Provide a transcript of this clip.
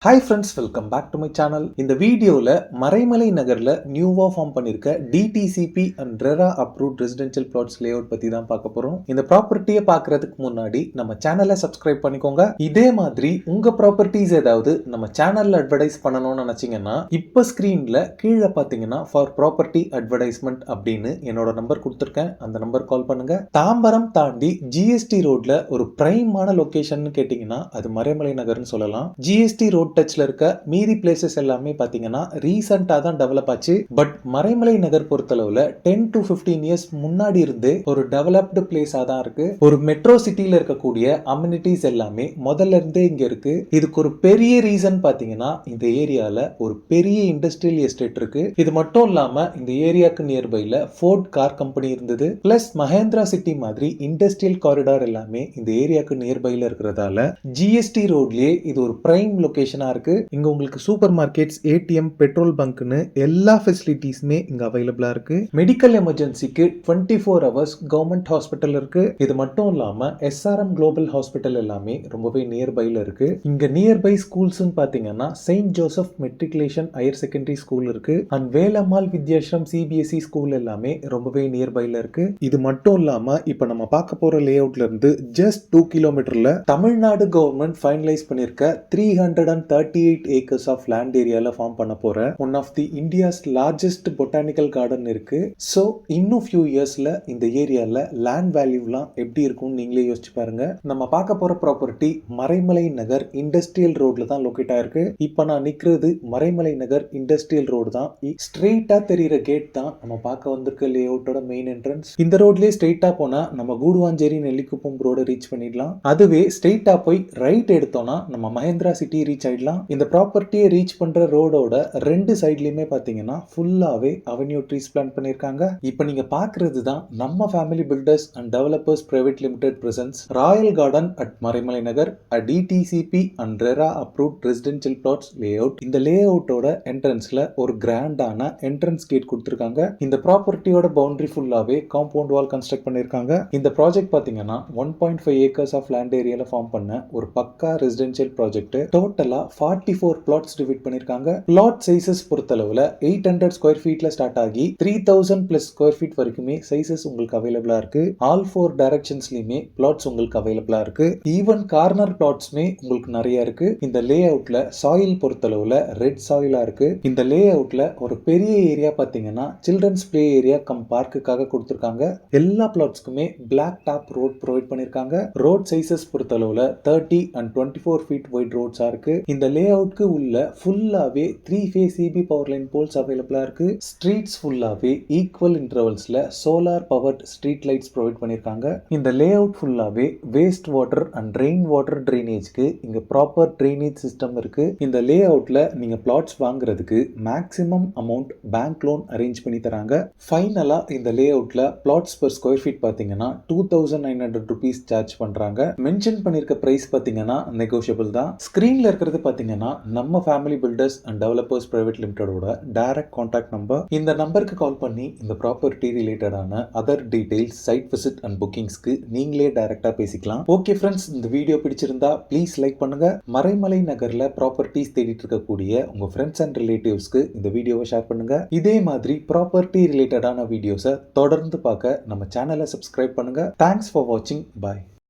Hi friends, welcome back to my channel. இந்த வீடியோவில் மறைமலை நகரில் நியூவாக ஃபார்ம் பண்ணியிருக்க DTCP and RERA approved residential plots layout பற்றி தான் பார்க்க போகிறோம். இந்த ப்ராப்பர்ட்டியை பார்க்கறதுக்கு முன்னாடி நம்ம சேனலை சப்ஸ்கிரைப் பண்ணிக்கோங்க. இதே மாதிரி உங்கள் ப்ராப்பர்ட்டிஸ் ஏதாவது நம்ம சேனலில் அட்வர்டைஸ் பண்ணணும்னு நினச்சிங்கன்னா இப்போ ஸ்க்ரீனில் கீழே பார்த்தீங்கன்னா ஃபார் ப்ராப்பர்ட்டி அட்வர்டைஸ்மெண்ட் அப்படின்னு என்னோட நம்பர் கொடுத்துருக்கேன். அந்த நம்பர் கால் பண்ணுங்க. தாம்பரம் தாண்டி ஜிஎஸ்டி ரோட்ல ஒரு பிரைமான லொகேஷன் கேட்டிங்கன்னா அது மறைமலை நகர்னு சொல்லலாம். ஜிஎஸ்டி ரோட் டச்ல இருக்க மீதி பிளேசஸ் எல்லாமே பாத்தீங்கன்னா ரீசெண்டா தான் டெவலப் ஆச்சு. பட் மறைமலை நகர் பொறுத்தளவுல 10 to 15 இயர்ஸ் முன்னாடி இருந்து ஒரு டெவலப்டு பிளேஸா தான் இருக்கு. ஒரு மெட்ரோ சிட்டில இருக்கக்கூடிய அம்யூனிட்டிஸ் எல்லாமே முதல்ல இருந்தே இங்க இருக்கு. இதுக்கு ஒரு பெரிய ரீசன் பாத்தீங்கன்னா இந்த ஏரியால ஒரு பெரிய இண்டஸ்ட்ரியல் எஸ்டேட் இருக்கு. இது மட்டும் இல்லாம இந்த ஏரியாக்கு நியர்பைல ஃபோர்ட் கார் கம்பெனி இருந்தது. பிளஸ் மஹேந்திரா சிட்டி மாதிரி இண்டஸ்ட்ரியல் காரிடார் எல்லாமே இந்த ஏரியாக்கு நியர்பைல இருக்கிறதால ஜிஎஸ்டி ரோட்லயே இது ஒரு பிரைம் லொகேஷன் இருக்கு. இங்க உங்களுக்கு சூப்பர் மார்க்கெட்ஸ், ஏடிஎம், பெட்ரோல் பங்க்னு எல்லா ஃபெசிலிட்டிஸுமே இங்க அவைலபிளா இருக்கு. மெடிக்கல் எமர்ஜென்சிக்கு 24 ஹவர்ஸ் கவர்மெண்ட் ஹாஸ்பிட்டல் இருக்கு. இது மட்டும் இல்லாம எஸ்ஆர்எம் குளோபல் ஹாஸ்பிட்டல் எல்லாமே ரொம்பவே நியர்பைல இருக்கு. இங்க நியர்பை ஸ்கூல்ஸ் பாத்தீங்கன்னா Saint Joseph matriculation higher secondary school இருக்கு and Velammal Vidyashram CBSE school எல்லாமே ரொம்பவே நியர்பைல இருக்கு. இது மட்டும் இல்லாம இப்ப நம்ம பார்க்க போற லேஅவுட்ல இருந்து ஜஸ்ட் 2 கிலோமீட்டர்ல தமிழ்நாடு கவர்மெண்ட் ஃபைனலைஸ் பண்ணிருக்க 338 acres of land ஏரியால ஃபார்ம் பண்ண போற one of the India's largest botanical garden இருக்கு. ஸோ இன்னும் ஃபியூ இயர்ஸ்ல இந்த ஏரியால லேண்ட் வேல்யூலாம் எப்படி இருக்கும்னு நீங்களே யோசிச்சு பாருங்க. நம்ம பார்க்க போற ப்ராப்பர்ட்டி மறைமலை நகர் இண்டஸ்ட்ரியல் ரோட்ல தான் லொகேட் ஆயிருக்கு. இப்போ நான் நிக்கிறது மறைமலை நகர் இண்டஸ்ட்ரியல் ரோடு தான். ஸ்ட்ரெயிட்டா தெரியுற கேட் தான் நம்ம பார்க்க வந்திருக்க லேஅவுட்டோட மெயின் என்ட்ரன்ஸ். இந்த ரோட்லயே ஸ்ட்ரெயிட்டா போனா நம்ம கூடுவாஞ்சேரி நெல்லிக்குப்பம் ரோட ரீச் பண்ணிடலாம். அதுவே ஸ்ட்ரெயிட்டா போய் ரைட் எடுத்தோம்னா நம்ம மஹேந்திரா சிட்டி ரீச் ஆயிடலாம். இந்த ப்ராப்பர்ட்டியை ரீச் பண்ற ரோடோட ரெண்டு சைட்லயுமே பாத்தீங்கன்னா ஃபுல்லாவே அவென்யூ ட்ரீஸ் பிளான் பண்ணிருக்காங்க. இப்போ நீங்க பாக்குறது தான் நம்ம family builders and developers private limited presents royal garden at Maraimalai Nagar DTCP and RERA approved residential plots layout. இந்த லேஅவுட்டோட என்ட்ரன்ஸ்ல ஒரு கிராண்டான என்ட்ரன்ஸ் கேட் கொடுத்திருக்காங்க. இந்த ப்ராப்பர்ட்டியோட பவுண்டரி ஃபுல்லாவே காம்பவுண்ட் வால் கன்ஸ்ட்ரக்ட் பண்ணிருக்காங்க. இந்த ப்ராஜெக்ட் பாத்தீங்கன்னா 1.5 acres ஆஃப் லேண்ட் ஏரியால ஃபார்ம் பண்ண ஒரு பக்கா ரெசிடென்ஷியல் ப்ராஜெக்ட். டோட்டலா 44 plots டிவைட் பண்ணிருக்காங்க. பிளாட் சைஸஸ் பொறுத்தளவுல 800 ஸ்கொயர் ஃபீட்ல ஸ்டார்ட் ஆகி 3000 பிளஸ் ஸ்கொயர் ஃபீட் வரைக்குமே சைஸஸ் உங்களுக்கு அவைலபிளா இருக்கு. ஆல் 4 டைரக்ஷன்ஸ்லயுமே பிளாட்ஸ் உங்களுக்கு அவைலபிளா இருக்கு. ஈவன் கார்னர் பிளாட்ஸ்மே உங்களுக்கு நிறைய இருக்கு. இந்த லே அவுட்ல சாயில் பொறுத்தளவுல ரெட் சாயிலா இருக்கு. இந்த லே அவுட்ல ஒரு பெரிய ஏரியா பாத்தீங்கன்னா சில்ட்ரன்ஸ் பிளே ஏரியா கம் பார்க்குக்காக கொடுத்திருக்காங்க. எல்லா பிளாட்ஸ்க்குமே பிளாக் டாப் ரோட் ப்ரொவைட் பண்ணிருக்காங்க. ரோட் சைஸஸ் பொறுத்தளவுல 30 and 24 feet வைட் ரோட்ஸா இருக்கு. இந்த லே அவுட்க்கு உள்ள ஃபுல்லாவே 3 phase CB power line poles அவைலபிளா இருக்கு. ஸ்ட்ரீட்ஸ் ஃபுல்லாவே ஈக்குவல் இன்டர்வல்ஸ்ல solar powered street lights provide பண்ணிருக்காங்க. இந்த லே அவுட் ஃபுல்லாவே waste water and rain water ட்ரைனேஜ்க்கு இங்க ப்ராப்பர் ட்ரைனேஜ் சிஸ்டம் இருக்கு. இந்த லே அவுட்ல நீங்க பிளாட்ஸ் வாங்குறதுக்கு maximum amount bank loan arrange பண்ணி தராங்க. ஃபைனலா இந்த லே அவுட்ல பிளாட்ஸ் per ஸ்கொயர் ஃபீட் பாத்தீங்கன்னா 2900 rupees சார்ஜ் பண்றாங்க. மென்ஷன் பண்ணிருக்க பிரைஸ் பாத்தீங்கன்னா நெகோஷியபிள் தான். ஸ்கிரீன்ல இருக்கிறது பாத்தீங்கன்னா நம்ம family builders and developers private லிமிடெடோட டைரக்ட் கான்டாக்ட் நம்பர். இந்த நம்பருக்கு கால் பண்ணி இந்த ப்ராப்பர்ட்டி ரிலேட்டடான other details, site visit and புக்கிங்ஸ்க்கு நீங்களே டைரக்டா பேசிக்கலாம். ஓகே ஃப்ரெண்ட்ஸ், இந்த வீடியோ பிடிச்சிருந்தா ப்ளீஸ் லைக் பண்ணுங்க. மறைமலை நகர்ல ப்ராப்பர்ட்டிஸ் தேடிட்டு இருக்கக்கூடிய உங்க ஃப்ரெண்ட்ஸ் அண்ட் ரிலேட்டிவ்ஸ்க்கு இந்த வீடியோவை ஷேர் பண்ணுங்க. இதே மாதிரி ப்ராப்பர்ட்டி ரிலேட்டடான வீடியோஸை தொடர்ந்து பார்க்க நம்ம சேனலை சப்ஸ்கிரைப் பண்ணுங்க. தேங்க்ஸ் ஃபார் வாட்சிங். பாய்.